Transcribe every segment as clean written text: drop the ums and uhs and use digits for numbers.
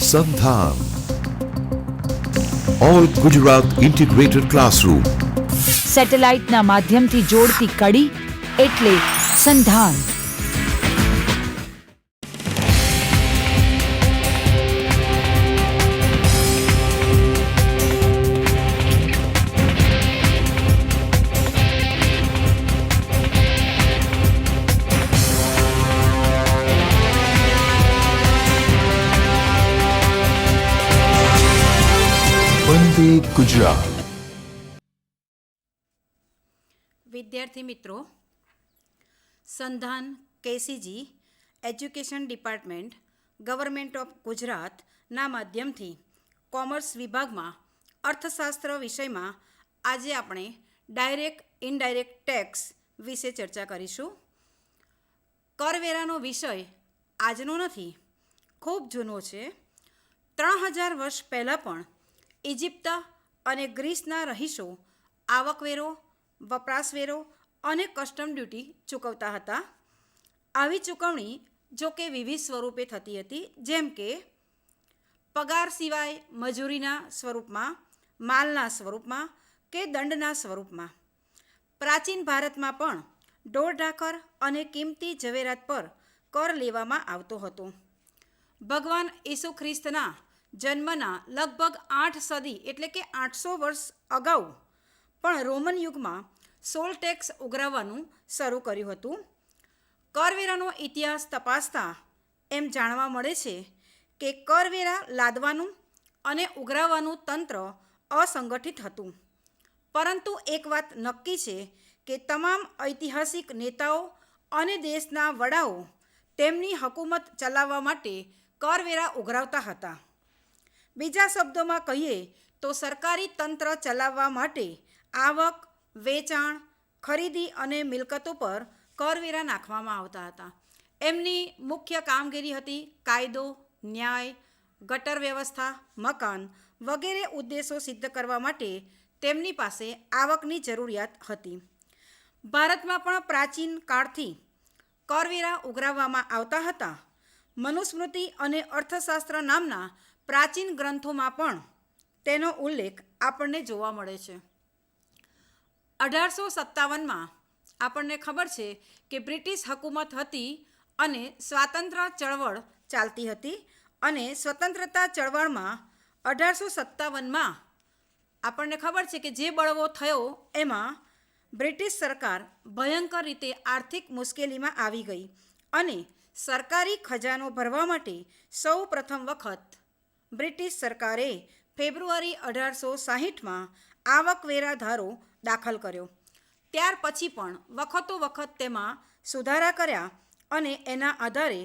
સંધાન all Gujarat integrated classroom. સેટેલાઇટના માધ્યમથી જોડતી કડી એટલે સંધાન. વંદે ગુજરાત. વિદ્યાર્થી મિત્રો, સંધાન KCG education department government of ગુજરાતના માધ્યમથી કોમર્સ વિભાગમાં અર્થશાસ્ત્ર વિષયમાં આજે આપણે ડાયરેક્ટ ઇનડાયરેક્ટ ટેક્સ વિશે ચર્ચા કરીશું. કરવેરાનો વિષય આજનો નથી, ખૂબ જૂનો છે. 3000 વર્ષ પહેલાં પણ ઇજિપ્ત અને ગ્રીસના રહીશો આવકવેરો, વપરાશવેરો અને કસ્ટમ ડ્યુટી ચૂકવતા હતા. આવી ચૂકવણી જો કે વિવિધ સ્વરૂપે થતી હતી, જેમ કે પગાર સિવાય મજૂરીના સ્વરૂપમાં, માલના સ્વરૂપમાં કે દંડના સ્વરૂપમાં. પ્રાચીન ભારતમાં પણ ઢોર-ઢાખર અને કિંમતી ઝવેરાત પર કર લેવામાં આવતો હતો. ભગવાન ઈસુ ખ્રિસ્તના જન્મના લગભગ 8 સદી એટલે કે 800 વર્ષ અગાઉ પણ રોમન યુગમાં સોલ ટેક્સ ઉઘરાવવાનું શરૂ કર્યું હતું. કરવેરાનો ઇતિહાસ તપાસતા એમ જાણવા મળે છે કે કરવેરા લાદવાનું અને ઉઘરાવવાનું તંત્ર અસંગઠિત હતું. પરંતુ એક વાત નક્કી છે કે તમામ ઐતિહાસિક નેતાઓ અને દેશના વડાઓ તેમની હકુમત ચલાવવા માટે કરવેરા ઉઘરાવતા હતા. બીજા શબ્દોમાં કહીએ તો સરકારી તંત્ર ચલાવવા માટે આવક, વેચાણ, ખરીદી અને મિલકતો પર કરવેરા નાખવામાં આવતા હતા. એમની મુખ્ય કામગીરી હતી કાયદો, ન્યાય, ગટર વ્યવસ્થા, મકાન વગેરે ઉદ્દેશો સિદ્ધ કરવા માટે તેમની પાસે આવકની જરૂરિયાત હતી. ભારતમાં પણ પ્રાચીન કાળથી કરવેરા ઉઘરાવવામાં આવતા હતા. મનુસ્મૃતિ અને અર્થશાસ્ત્ર નામના પ્રાચીન ગ્રંથોમાં પણ તેનો ઉલ્લેખ આપણને જોવા મળે છે. 1857માં આપણને ખબર છે કે બ્રિટિશ હકુમત હતી અને સ્વાતંત્ર્ય ચળવળ ચાલતી હતી. અને સ્વતંત્રતા ચળવળમાં 1857માં આપણને ખબર છે કે જે બળવો થયો એમાં બ્રિટિશ સરકાર ભયંકર રીતે આર્થિક મુશ્કેલીમાં આવી ગઈ અને સરકારી ખજાનો ભરવા માટે સૌ પ્રથમ વખત બ્રિટિશ સરકારે ફેબ્રુઆરી 1860માં આવકવેરા ધારો દાખલ કર્યો. ત્યાર પછી પણ વખતો વખત તેમાં સુધારા કર્યા અને એના આધારે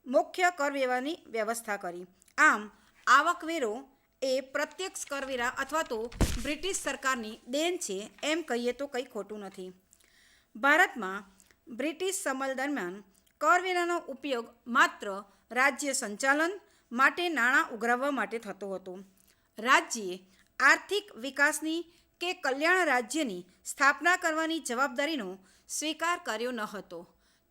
મુખ્ય કરવેરાની વ્યવસ્થા કરી. આમ આવકવેરો એ પ્રત્યક્ષ કરવેરા અથવા તો બ્રિટિશ સરકારની દેન છે એમ કહીએ તો કંઈ ખોટું નથી. ભારતમાં બ્રિટિશ સમલ દરમિયાન કરવેરાનો ઉપયોગ માત્ર રાજ્ય સંચાલન માટે નાણાં ઉઘરાવવા માટે થતો હતો. રાજ્યે આર્થિક વિકાસની કે કલ્યાણ રાજ્યની સ્થાપના કરવાની જવાબદારીનો સ્વીકાર કર્યો ન હતો.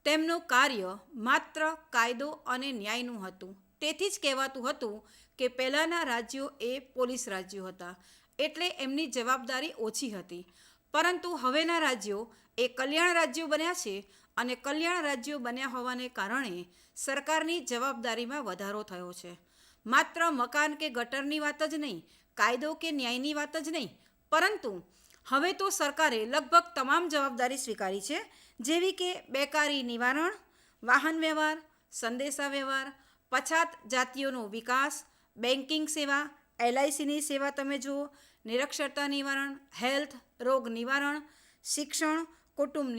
તેમનું કાર્ય માત્ર કાયદો અને ન્યાયનું હતું. તેથી જ કહેવાતું હતું કે પહેલાંના રાજ્યો એ પોલીસ રાજ્યો હતા, એટલે એમની જવાબદારી ઓછી હતી. પરંતુ હવેના રાજ્યો એ કલ્યાણ રાજ્યો બન્યા છે અને કલ્યાણ રાજ્યો બન્યા હોવાને કારણે સરકારની જવાબદારીમાં વધારો થયો છે. માત્ર મકાન કે ગટરની વાત જ નહીં, કાયદો કે ન્યાયની વાત જ નહીં, પરંતુ હવે તો સરકારે લગભગ તમામ જવાબદારી સ્વીકારી છે, જેવી કે બેકારી નિવારણ, વાહન વ્યવહાર, સંદેશા વ્યવહાર, પછાત જાતિઓનો વિકાસ, બેન્કિંગ સેવા, LICની સેવા તમે જુઓ, નિરક્ષરતા નિવારણ, હેલ્થ, રોગ નિવારણ, શિક્ષણ, કુટુંબ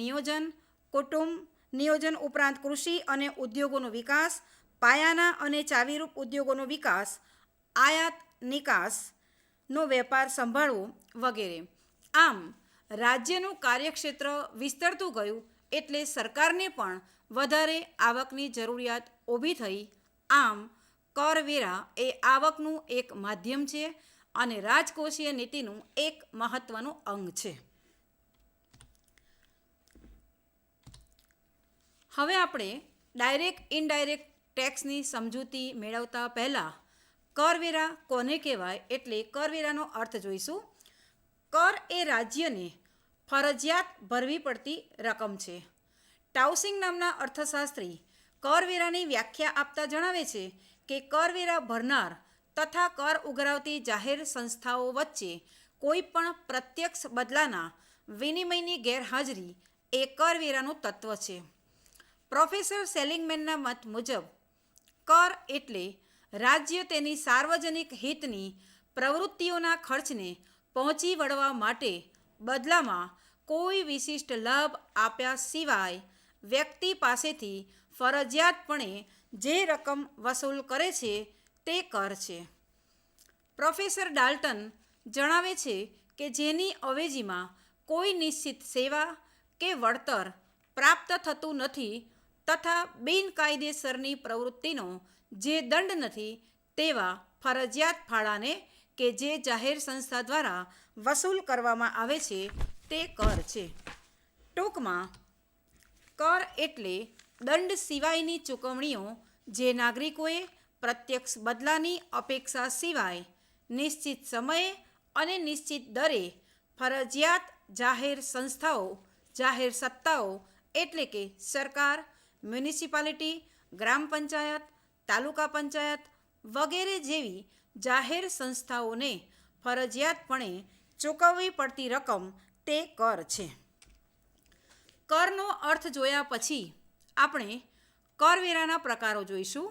નિયોજન ઉપરાંત કૃષિ અને ઉદ્યોગોનો વિકાસ, પાયાના અને ચાવીરૂપ ઉદ્યોગોનો વિકાસ, આયાત નિકાસનો વેપાર સંભાળવો વગેરે. આમ રાજ્યનું કાર્યક્ષેત્ર વિસ્તરતું ગયું એટલે સરકારને પણ વધારે આવકની જરૂરિયાત ઊભી થઈ. આમ કરવેરા એ આવકનું એક માધ્યમ છે અને રાજકોષીય નીતિનું એક મહત્ત્વનું અંગ છે. હવે આપણે ડાયરેક્ટ ઇનડાયરેક્ટ ટેક્સની સમજૂતી મેળવતા પહેલાં કરવેરા કોને કહેવાય એટલે કરવેરાનો અર્થ જોઈશું. કર એ રાજ્યને ફરજિયાત ભરવી પડતી રકમ છે. ટાઉસિંગ નામના અર્થશાસ્ત્રી કરવેરાની વ્યાખ્યા આપતા જણાવે છે કે કરવેરા ભરનાર તથા કર ઉઘરાવતી જાહેર સંસ્થાઓ વચ્ચે કોઈ પણ પ્રત્યક્ષ બદલાના વિનિમયની ગેરહાજરી એ કરવેરાનું તત્વ છે. પ્રોફેસર સેલિંગમેનના મત મુજબ કર એટલે રાજ્ય તેની સાર્વજનિક હિતની પ્રવૃત્તિઓના ખર્ચને પહોંચી વળવા માટે બદલામાં કોઈ વિશિષ્ટ લાભ આપ્યા સિવાય વ્યક્તિ પાસેથી ફરજિયાતપણે જે રકમ વસૂલ કરે છે તે કર છે. પ્રોફેસર ડાલ્ટન જણાવે છે કે જેની અવેજીમાં કોઈ નિશ્ચિત સેવા કે વળતર પ્રાપ્ત થતું નથી તથા બિનકાયદેસરની પ્રવૃત્તિનો જે દંડ નથી તેવા ફરજિયાત ફાળાને કે જે જાહેર સંસ્થા દ્વારા વસૂલ કરવામાં આવે છે તે કર છે. ટૂંકમાં કર એટલે દંડ સિવાયની ચૂકવણીઓ જે નાગરિકોએ પ્રત્યક્ષ બદલાની અપેક્ષા સિવાય નિશ્ચિત સમયે અને નિશ્ચિત દરે ફરજિયાત જાહેર સંસ્થાઓ જાહેર સત્તાઓ એટલે કે સરકાર, મ્યુનિસિપાલિટી, ગ્રામ પંચાયત, તાલુકા પંચાયત વગેરે જેવી જાહેર સંસ્થાઓને ફરજિયાતપણે ચૂકવવી પડતી રકમ તે કર છે. કરનો અર્થ જોયા પછી આપણે કરવેરાના પ્રકારો જોઈશું.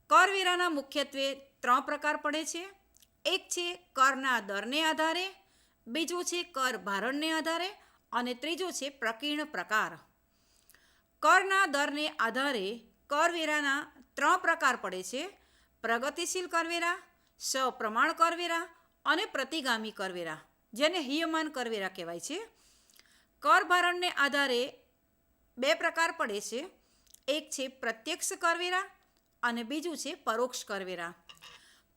કરવેરાના મુખ્યત્વે 3 પ્રકાર પડે છે. એક છે કરના દરને આધારે, બીજો છે કર ભારણને આધારે અને ત્રીજો છે પ્રકીર્ણ પ્રકાર. કરના દરને આધારે કરવેરાના 3 પ્રકાર પડે છે: પ્રગતિશીલ કરવેરા, સપ્રમાણ કરવેરા અને પ્રતિગામી કરવેરા, જેને હિયમાન કરવેરા કહેવાય છે. કર ભારણને આધારે 2 પ્રકાર પડે છે. એક છે પ્રત્યક્ષ કરવેરા અને બીજું છે પરોક્ષ કરવેરા.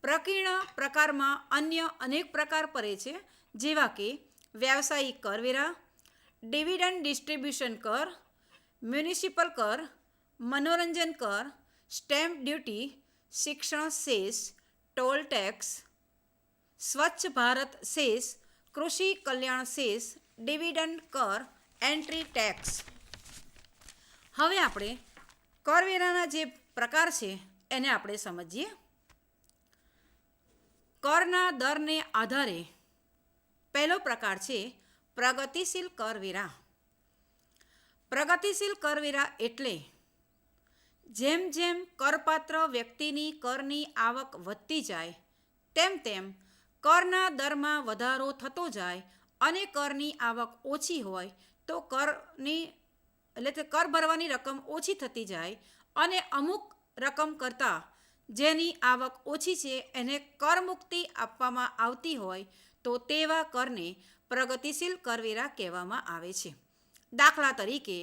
પ્રકીર્ણ પ્રકારમાં અન્ય અનેક પ્રકાર પડે છે, જેવા કે વ્યાવસાયિક કરવેરા, ડિવિડન્ડ ડિસ્ટ્રીબ્યુશન કર, મ્યુનિસિપલ કર, મનોરંજન કર, સ્ટેમ્પ ડ્યુટી, શિક્ષણ સેસ, ટોલ ટેક્સ, સ્વચ્છ ભારત સેસ, કૃષિ કલ્યાણ સેસ, ડિવિડન્ડ કર, એન્ટ્રી ટેક્સ. હવે આપણે કરવેરાના જે પ્રકાર છે એને આપણે સમજીએ. કરના દરને આધારે પહેલો પ્રકાર છે પ્રગતિશીલ કરવેરા. પ્રગતિશીલ કરવેરા એટલે જેમ જેમ કરપાત્ર વ્યક્તિની કરની આવક વધતી જાય તેમ તેમ કરના દરમાં વધારો થતો જાય અને કરની આવક ઓછી હોય તો કર ભરવાની રકમ ઓછી થતી જાય અને અમુક રકમ કરતાં જેની આવક ઓછી છે એને કરમુક્તિ આપવામાં આવતી હોય તો તેવા કરને પ્રગતિશીલ કરવેરા કહેવામાં આવે છે. દાખલા તરીકે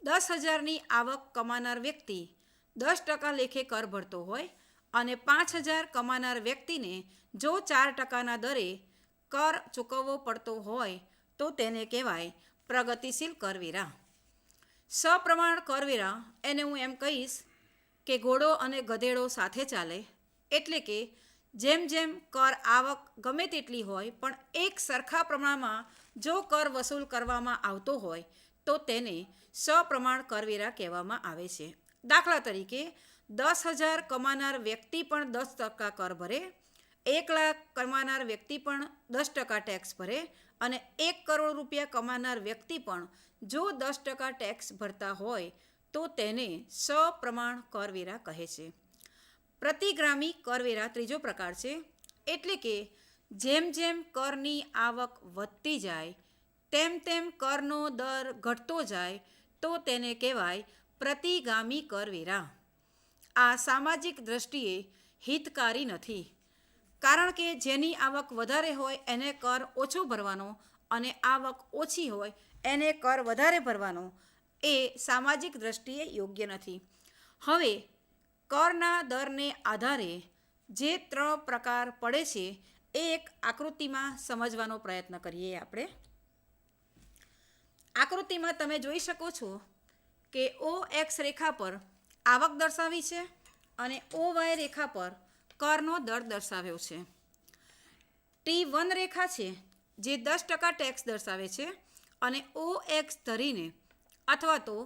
10,000ની આવક કમાનાર વ્યક્તિ 10% લેખે કર ભરતો હોય અને 5,000 કમાનાર વ્યક્તિને જો 4%ના દરે કર ચૂકવવો પડતો હોય તો તેને કહેવાય પ્રગતિશીલ કરવેરા. સપ્રમાણ કરવેરા એને હું એમ કહીશ કે ઘોડો અને ગધેડો સાથે ચાલે, એટલે કે જેમ જેમ કર આવક ગમે તેટલી હોય પણ એક સરખા પ્રમાણમાં જો કર વસૂલ કરવામાં આવતો હોય તો તેને સપ્રમાણ કરવેરા કહેવામાં આવે છે. દાખલા તરીકે 10,000 કમાનાર વ્યક્તિ પણ 10% કર ભરે, 1 લાખ કમાનાર વ્યક્તિ પણ 10% ટેક્સ ભરે અને 1 કરોડ રૂપિયા કમાનાર વ્યક્તિ પણ જો 10% ટેક્સ ભરતા હોય તો તેને સપ્રમાણ કરવેરા કહે છે. પ્રતિગામી કરવેરા ત્રીજો પ્રકાર છે, એટલે કે જેમ જેમ કરની આવક વધતી જાય તેમ તેમ કરનો દર ઘટતો જાય તો તેને કહેવાય પ્રતિગામી કરવેરા. આ સામાજિક દ્રષ્ટિએ હિતકારી નથી, કારણ કે જેની આવક વધારે હોય એને કર ઓછો ભરવાનો અને આવક ઓછી હોય એને કર વધારે ભરવાનો એ સામાજિક દ્રષ્ટિએ યોગ્ય નથી. હવે કરના દરને આધારે જે 3 પ્રકાર પડે છે એ એક આકૃતિમાં સમજવાનો પ્રયત્ન કરીએ આપણે. આકૃતિમાં તમે જોઈ શકો છો કે OX રેખા પર આવક દર્શાવી છે અને OY રેખા પર કરનો દર દર્શાવ્યો છે. T1 રેખા છે જે 10% ટેક્સ દર્શાવે છે અને OX ધરીને અથવા તો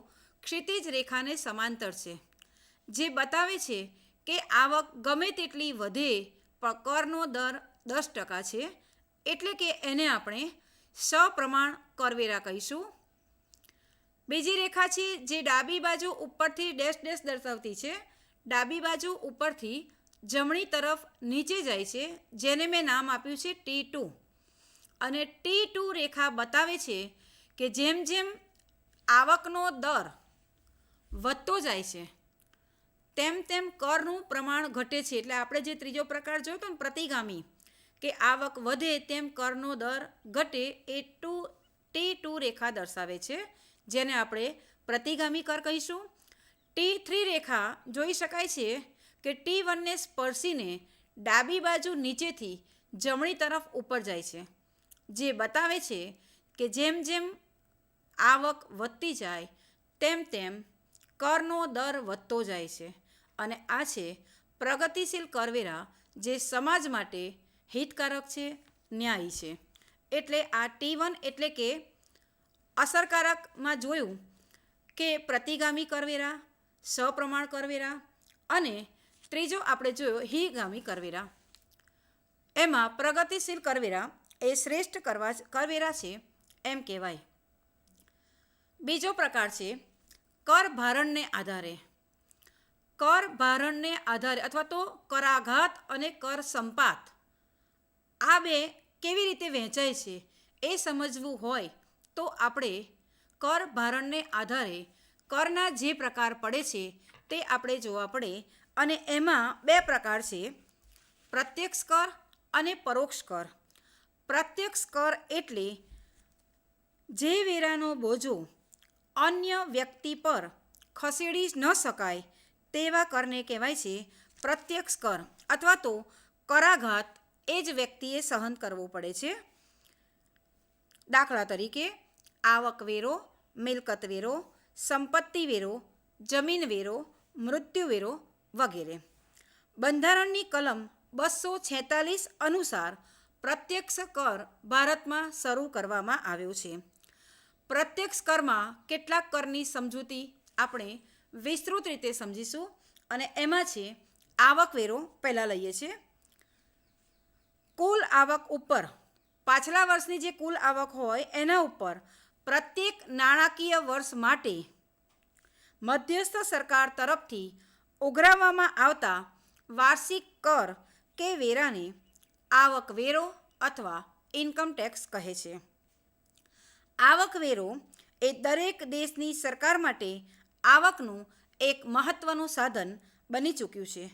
ક્ષિતિજ રેખાને સમાંતર છે, જે બતાવે છે કે આવક ગમે તેટલી વધે પણ કરનો દર 10% છે, એટલે કે એને આપણે સપ્રમાણ કરવેરા કહીશું. બીજી રેખા છે જે ડાબી બાજુ ઉપરથી ડેશ ડેશ દર્શાવતી છે. ડાબી બાજુ ઉપરથી જમણી તરફ નીચે જાય છે, જેને મેં નામ આપ્યું છે T2. અને T2 રેખા બતાવે છે કે જેમ જેમ આવકનો દર વધતો જાય છે તેમ તેમ કરનું પ્રમાણ ઘટે છે. એટલે આપણે જે ત્રીજો પ્રકાર જોયો હતો ને પ્રતિગામી, કે આવક વધે તેમ કરનો દર ઘટે, એ T2 રેખા દર્શાવે છે, જેને આપણે પ્રતિગામી કર કહીશું. T3 રેખા જોઈ શકાય છે કે T1ને સ્પર્શીને ડાબી બાજુ નીચેથી જમણી તરફ ઉપર જાય છે, જે બતાવે છે કે જેમ જેમ આવક વધતી જાય તેમ તેમ કરનો દર વધતો જાય છે. અને આ છે પ્રગતિશીલ કરવેરા, જે સમાજ માટે હિતકારક છે, ન્યાયી છે. એટલે આ T1 એટલે કે અસરકારકમાં જોયું કે પ્રતિગામી કરવેરા, સપ્રમાણ કરવેરા, અને ત્રીજો આપણે જોયો હિગામી કરવેરા. એમાં પ્રગતિશીલ કરવેરા એ શ્રેષ્ઠ કરવેરા છે એમ કહેવાય. બીજો પ્રકાર છે કર ભારણને આધારે. કર ભારણને આધારે અથવા તો કરાઘાત અને કર સંપાત, આ બે કેવી રીતે વહેંચાય છે એ સમજવું હોય તો આપણે કર ભારણને આધારે કરના જે પ્રકાર પડે છે તે આપણે જોવા પડે. અને એમાં બે પ્રકાર છે, પ્રત્યક્ષ કર અને પરોક્ષ કર. પ્રત્યક્ષ કર એટલે જે વેરાનો બોજો અન્ય વ્યક્તિ પર ખસેડી ન શકાય તેવા કરને કહેવાય છે પ્રત્યક્ષ કર, અથવા તો કરાઘાત એ જ વ્યક્તિએ સહન કરવો પડે છે. દાખલા તરીકે આવકવેરો, મિલકત વેરો, સંપત્તિ વેરો, જમીન વેરો, મૃત્યુ વેરો વગેરે. બંધારણની કલમ 246 અનુસાર પ્રત્યક્ષ કર ભારતમાં શરૂ કરવામાં આવ્યો છે. પ્રત્યક્ષ કરમાં કેટલાક કરની સમજૂતી આપણે વિસ્તૃત રીતે સમજીશું. અને એમાં છે આવકવેરો પહેલાં લઈએ છીએ. કુલ આવક ઉપર, પાછલા વર્ષની જે કુલ આવક હોય એના ઉપર પ્રત્યેક નાણાકીય વર્ષ માટે મધ્યસ્થ સરકાર તરફથી ઉઘરાવવામાં આવતા વાર્ષિક કર કે વેરાને આવકવેરો અથવા ઇન્કમ ટેક્સ કહે છે. આવકવેરો એ દરેક દેશની સરકાર માટે આવકનું એક મહત્ત્વનું સાધન બની ચૂક્યું છે,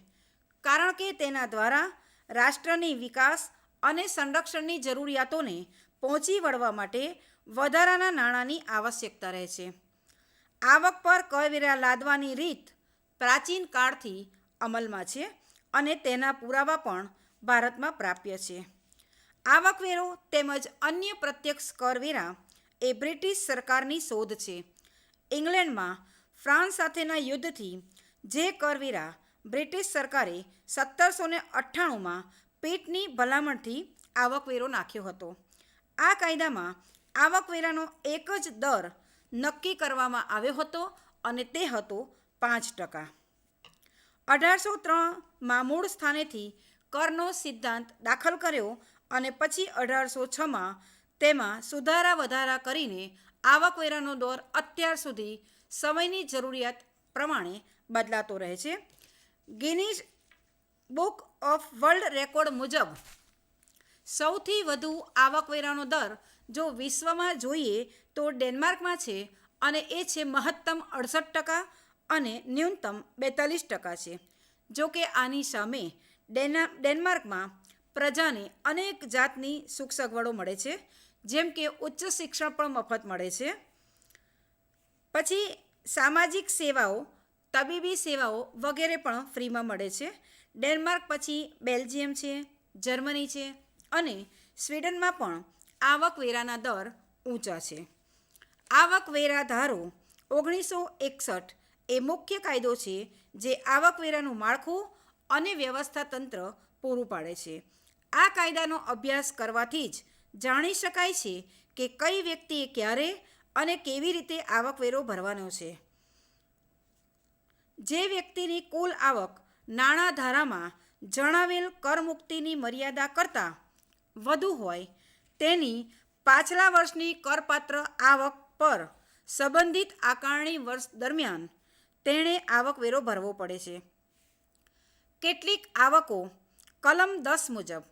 કારણ કે તેના દ્વારા રાષ્ટ્રની વિકાસ અને સંરક્ષણની જરૂરિયાતોને પહોંચી વળવા માટે વધારાના નાણાંની આવશ્યકતા રહે છે. આવક પર કરવેરા લાદવાની રીત પ્રાચીન કાળથી અમલમાં છે અને તેના પુરાવા પણ ભારતમાં પ્રાપ્ય છે. આવકવેરો તેમજ અન્ય પ્રત્યક્ષ કરવેરા એ બ્રિટિશ સરકારની શોધ છે. ઇંગ્લેન્ડમાં ફ્રાન્સ સાથેના યુદ્ધથી જે કરવેરા બ્રિટિશ સરકારે 1798માં પીટની ભલામણથી આવકવેરો નાખ્યો હતો. આ કાયદામાં આવકવેરાનો એક જ દર નક્કી કરવામાં આવ્યો હતો અને તે હતો 5%. 1803માં મૂળ સ્થાનેથી કરનો સિદ્ધાંત દાખલ કર્યો અને પછી 1806માં તેમાં સુધારા વધારા કરીને આવકવેરાનો દર અત્યાર સુધી સમયની જરૂરિયાત પ્રમાણે બદલાતો રહે છે. Guinness book of world record મુજબ સૌથી વધુ આવકવેરાનો દર જો વિશ્વમાં જોઈએ તો ડેનમાર્કમાં છે, અને એ છે મહત્તમ 68% અને ન્યૂનતમ 42% છે. જો કે આની સામે ડેનમાર્કમાં પ્રજાને અનેક જાતની સુખ સગવડો મળે છે, જેમ કે ઉચ્ચ શિક્ષણ પણ મફત મળે છે. પછી સામાજિક સેવાઓ, તબીબી સેવાઓ વગેરે પણ ફ્રીમાં મળે છે. ડેનમાર્ક પછી બેલ્જિયમ છે, જર્મની છે અને સ્વીડનમાં પણ આવકવેરાના દર ઊંચા છે. આવકવેરા ધારો 1961 એ મુખ્ય કાયદો છે જે આવકવેરાનું માળખું અને વ્યવસ્થા તંત્ર પૂરું પાડે છે. આ કાયદાનો અભ્યાસ કરવાથી જ જાણી શકાય છે કે કઈ વ્યક્તિએ ક્યારે અને કેવી રીતે આવકવેરો ભરવાનો છે. જે વ્યક્તિની કુલ આવક નાણાં ધારામાં જણાવેલ કરમુક્તિની મર્યાદા કરતાં વધુ હોય તેની પાછલા વર્ષની કરપાત્ર આવક પર સંબંધિત આકારણી વર્ષ દરમિયાન તેણે આવકવેરો ભરવો પડે છે. કેટલીક આવકો કલમ 10 મુજબ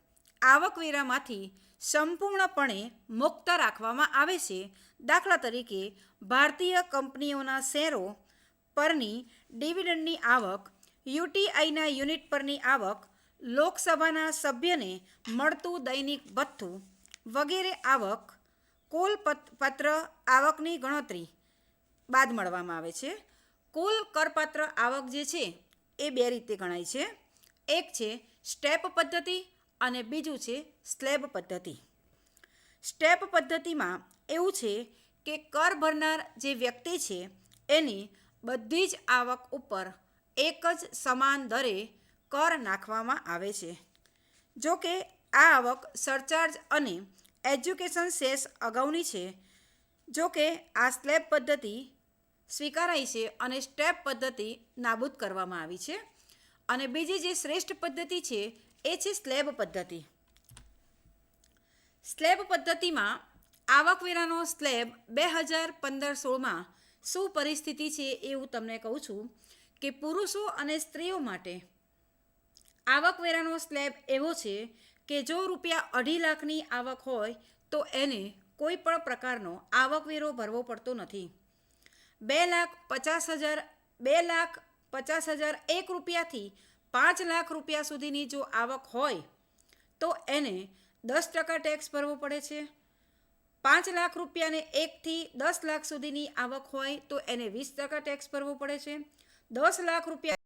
આવકવેરામાંથી સંપૂર્ણપણે મુક્ત રાખવામાં આવે છે. દાખલા તરીકે ભારતીય કંપનીઓના શેરો પરની ડિવિડન્ડની આવક, યુટીઆઈના યુનિટ પરની આવક, લોકસભાના સભ્યને મળતું દૈનિક ભથ્થું વગેરે આવક કુલ પત્ર આવકની ગણતરી બાદ મળવામાં આવે છે. કુલ કરપાત્ર આવક જે છે એ બે રીતે ગણાય છે. એક છે સ્ટેપ પદ્ધતિ અને બીજું છે સ્લેબ પદ્ધતિ. સ્ટેપ પદ્ધતિમાં એવું છે કે કર ભરનાર જે વ્યક્તિ છે એની બધી જ આવક ઉપર એક જ સમાન દરે કર નાખવામાં આવે છે. જો કે આ આવક સરચાર્જ અને એજ્યુકેશન સેસ અગાઉની છે. જો કે આ સ્લેબ પદ્ધતિ સ્વીકારાઈ છે અને સ્ટેપ પદ્ધતિ નાબૂદ કરવામાં આવી છે. અને બીજી જે શ્રેષ્ઠ પદ્ધતિ છે એ છે સ્લેબ પદ્ધતિ. સ્લેબ પદ્ધતિમાં આવકવેરાનો સ્લેબ 2015-16માં શું પરિસ્થિતિ છે એ હું તમને કહું છું કે પુરુષો અને સ્ત્રીઓ માટે આવકવેરાનો સ્લેબ એવો છે કે જો ₹2.5 લાખની આવક હોય તો એને કોઈ પણ પ્રકારનો આવકવેરો ભરવો પડતો નથી. 2,50,000 એક રૂપિયાથી 5 લાખ રૂપિયા સુધીની જો આવક હોય તો એને 10% ટેક્સ ભરવો પડે છે. 5 લાખ રૂપિયાને 1 થી 10 લાખ સુધીની આવક હોય તો એને 20% ટેક્સ ભરવો પડે છે. 10 લાખ રૂપિયા